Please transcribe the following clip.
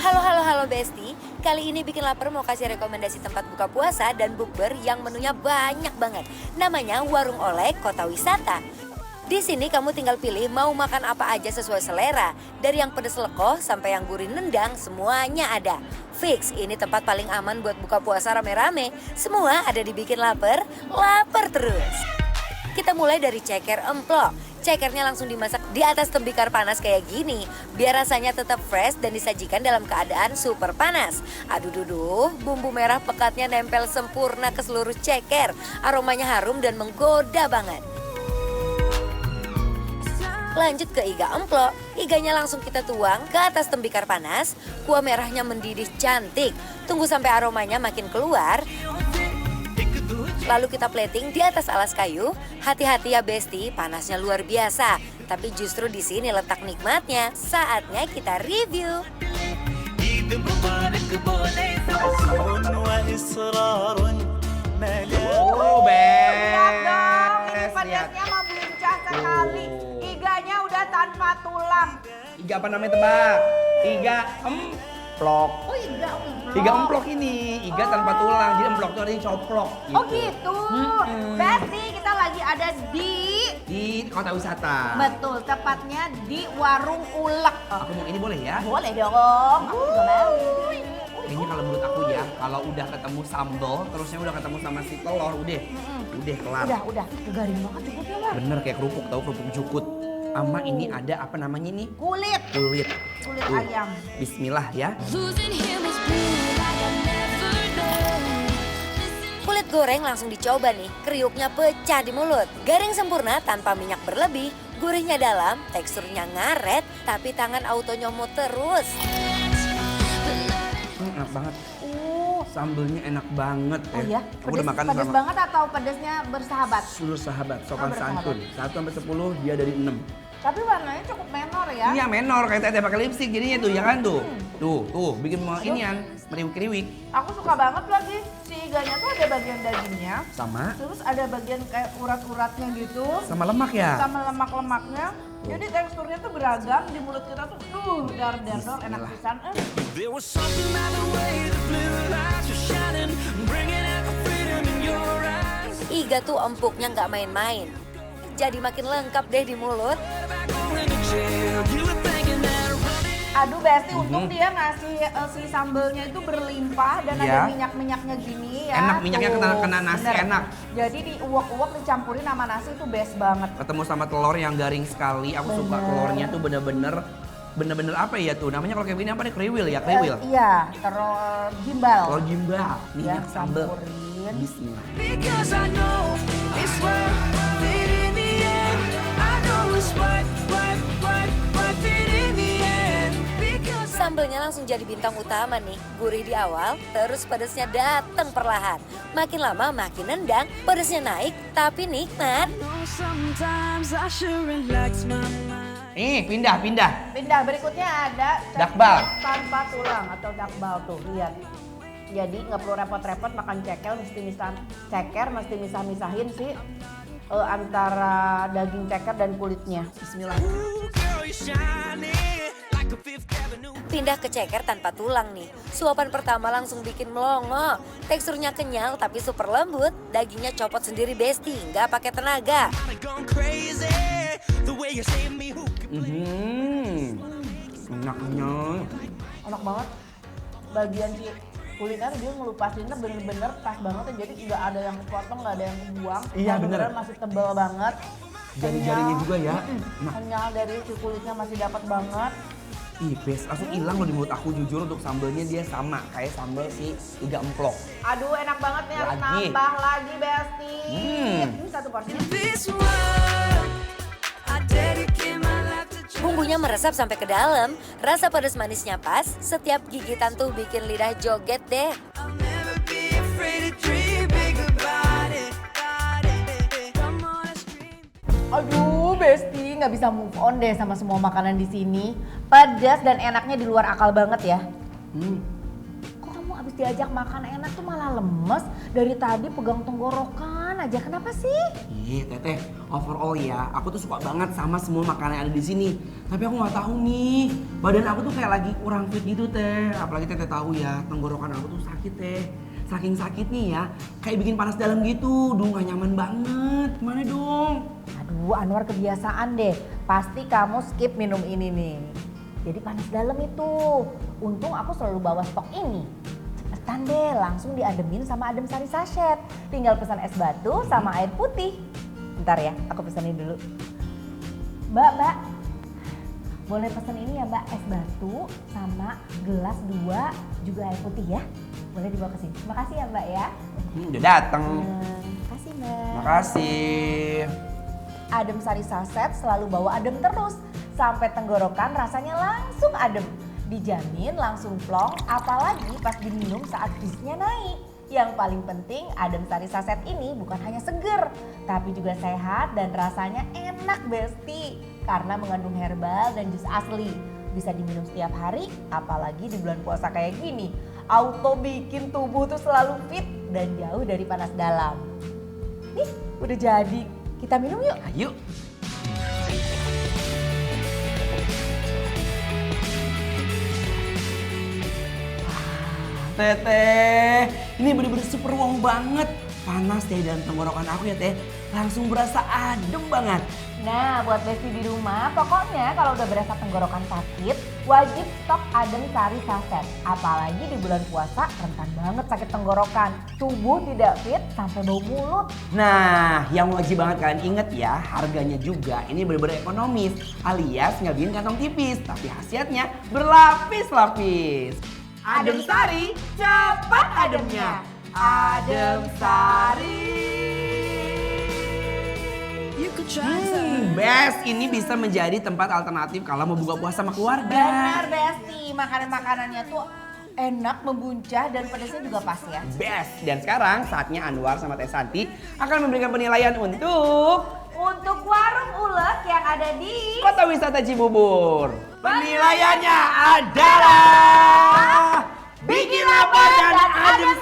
Halo halo halo Besti, kali ini Bikin Lapar mau kasih rekomendasi tempat buka puasa dan bukber yang menunya banyak banget. Namanya Warung Oleh Kota Wisata. Di sini kamu tinggal pilih mau makan apa aja sesuai selera. Dari yang pedes lekoh sampai yang gurih nendang, semuanya ada. Fix, ini tempat paling aman buat buka puasa rame-rame. Semua ada di Bikin Lapar, lapar terus. Kita mulai dari ceker emplok. Cekernya langsung dimasak di atas tembikar panas kayak gini. Biar rasanya tetap fresh dan disajikan dalam keadaan super panas. Aduh duduh, bumbu merah pekatnya nempel sempurna ke seluruh ceker. Aromanya harum dan menggoda banget. Lanjut ke iga emplok, iganya langsung kita tuang ke atas tembikar panas. Kuah merahnya mendidih cantik. Tunggu sampai aromanya makin keluar. Lalu kita plating di atas alas kayu. Hati-hati ya Besti, panasnya luar biasa. Tapi justru di sini letak nikmatnya. Saatnya kita review. Oh, Lihat dong, ini best. pedasnya mau lincah sekali. Iganya udah tanpa tulang. Iga apa namanya tebak? Iga emplok. Oh, iga emplok. Iga emplok ini, iga tanpa tulang. Jadi emplok itu artinya coplok. Oh gitu. Besti, kita lagi ada di... Di kota wisata. Betul, tepatnya di Warung Ulek. Aku mau ini boleh ya? Boleh dong, aku juga mau. Kayaknya kalau menurut aku ya, kalau udah ketemu sambal, terusnya udah ketemu sama si telur, udah kelar. Udah, garing banget cukupnya lah. Bener kayak kerupuk, tahu kerupuk jukut. Ama ini ada apa namanya ini? Kulit Kulit. Tuh. ayam. Bismillah ya. Kulit goreng langsung dicoba nih, kriuknya pecah di mulut. Garing sempurna tanpa minyak berlebih, gurihnya dalam, teksturnya ngaret, tapi tangan auto nyomot terus. Enak banget. Sambelnya enak banget ya. Oh ya, Aku udah makan pedes sama banget atau pedesnya bersahabat? seluruh sahabat, sopan bersahabat. santun. 1 sampai 10 dia dari 6. Tapi warnanya cukup menor ya. Iya menor kayak tete pakai lipstick jadinya tuh ya kan tuh. Tuh bikin mau inian, meriwik-riwik. Aku suka banget lagi si iganya tuh ada bagian dagingnya. Sama Terus ada bagian kayak urat-uratnya gitu. sama lemak ya. Sama lemak-lemaknya. Jadi teksturnya tuh beragam di mulut kita tuh dar enak pisan. There was something about the way the blue lights were shining, bringing out the freedom in your eyes. Iga tuh empuknya nggak main-main. Jadi makin lengkap deh di mulut. Back over in the jail, you were thinking that running. Aduh Besti, untung dia ngasih si sambelnya itu berlimpah dan Iya. ada minyak-minyaknya gini ya. Enak, minyaknya Tuh, kena nasi, bener. enak. Jadi diuak-uak dicampurin sama nasi itu best banget. Ketemu sama telur yang garing sekali. Aku suka Bener. telurnya tuh bener-bener apa ya tuh namanya kalau kayak gini apa nih kriwil ya kriwil. Iya, telur gimbal. Telur gimbal, Ya, minyak sambal. campurin. Bismillah. Because I know it's worth it in the end. I know it's worth it in the end. Because Sambelnya langsung jadi bintang utama nih. Gurih di awal, terus pedesnya datang perlahan. Makin lama makin nendang, pedesnya naik, tapi nikmat. sometimes I sure relax my mind. Pindah. Pindah berikutnya ada Dakbal. tanpa tulang atau dakbal tuh, lihat. Jadi nggak perlu repot-repot makan ceker, mesti misah-misahin sih antara daging ceker dan kulitnya. Bismillah. Ooh, girl, you're shining like a Fifth Avenue. Pindah ke ceker tanpa tulang nih. Suapan pertama langsung bikin melongo. Teksturnya kenyal tapi super lembut. Dagingnya copot sendiri Besti, nggak pakai tenaga. I've gone crazy the way you say me who can Enaknya. Enak banget. Bagian si kulitnya dia ngelupasinnya bener-bener pas banget ya. Jadi nggak ada yang kepotong, nggak ada yang kebuang. Iya, bener. Bener-bener masih tebal banget. Jari-jarinya juga ya. Nah, Kenyal dari si kulitnya masih dapat banget. best. Langsung hilang loh di mulut aku jujur untuk sambelnya dia sama kayak sambel si iga emplok. Aduh enak banget nih, harus Lagi. nambah lagi Besti. Hmm. Ini satu porsinya. this world. I dedicate my life to try. Bumbunya meresap sampai ke dalam. Rasa pedas manisnya pas. Setiap gigitan tuh bikin lidah joget deh. I'll never be afraid to dream big about it. Come on, let's dream. Aduh Besti, nggak bisa move on deh sama semua makanan di sini. Pedas dan enaknya di luar akal banget ya. Kok kamu abis diajak makan enak tuh malah lemes? Dari tadi pegang tenggorokan belakangan aja, kenapa sih? Iya Teteh, overall ya, aku tuh suka banget sama semua makanan yang ada di sini. Tapi aku nggak tahu nih, badan aku tuh kayak lagi kurang fit gitu Teh. Apalagi Teteh tahu ya, tenggorokan aku tuh sakit Teh. Saking sakitnya ya, kayak bikin panas dalam gitu. Duh gak nyaman banget, gimana dong? Aduh Anwar kebiasaan deh, pasti kamu skip minum ini nih. Jadi panas dalam itu, untung aku selalu bawa stok ini. Cepetan deh, langsung diademin sama adem sari sachet. Tinggal pesan es batu sama air putih. Bentar ya, aku pesenin dulu. Mbak, boleh pesen ini ya Mbak, es batu sama gelas 2 juga air putih ya. Boleh dibawa ke sini. Makasih ya Mbak ya. Udah dateng. Makasih Mbak. Makasih. Adem sari saset selalu bawa adem terus. Sampai tenggorokan rasanya langsung adem. Dijamin langsung plong, apalagi pas diminum saat bisnya naik. Yang paling penting adem sari saset ini bukan hanya seger, tapi juga sehat dan rasanya enak Besti. Karena mengandung herbal dan jus asli. Bisa diminum setiap hari, apalagi di bulan puasa kayak gini. Auto bikin tubuh tuh selalu fit dan jauh dari panas dalam. Nih, udah jadi. Kita minum yuk. Ayo. Teteh, ini bener-bener super wow banget. Panas Teh dan tenggorokan aku ya Teh, langsung berasa adem banget. Nah, buat Besti di rumah, pokoknya kalau udah berasa tenggorokan sakit, wajib stok adem sari saset. Apalagi di bulan puasa, rentan banget sakit tenggorokan. Tubuh tidak fit sampai bau mulut. Nah, yang wajib banget kalian inget ya, harganya juga ini bener-bener ekonomis. Alias nggak bikin kantong tipis, tapi khasiatnya berlapis-lapis. Adem Sari, cepat ademnya. Adem Sari. Best, ini bisa menjadi tempat alternatif kalau mau buka puasa sama keluarga. Benar Besti, makanan-makanannya tuh enak, membuncah dan pedasnya juga pas ya. Best, dan sekarang saatnya Anwar sama Teh Santi akan memberikan penilaian untuk Warung Ulek yang ada di Kota Wisata Cibubur. Penilaiannya adalah bikin lapar dan adem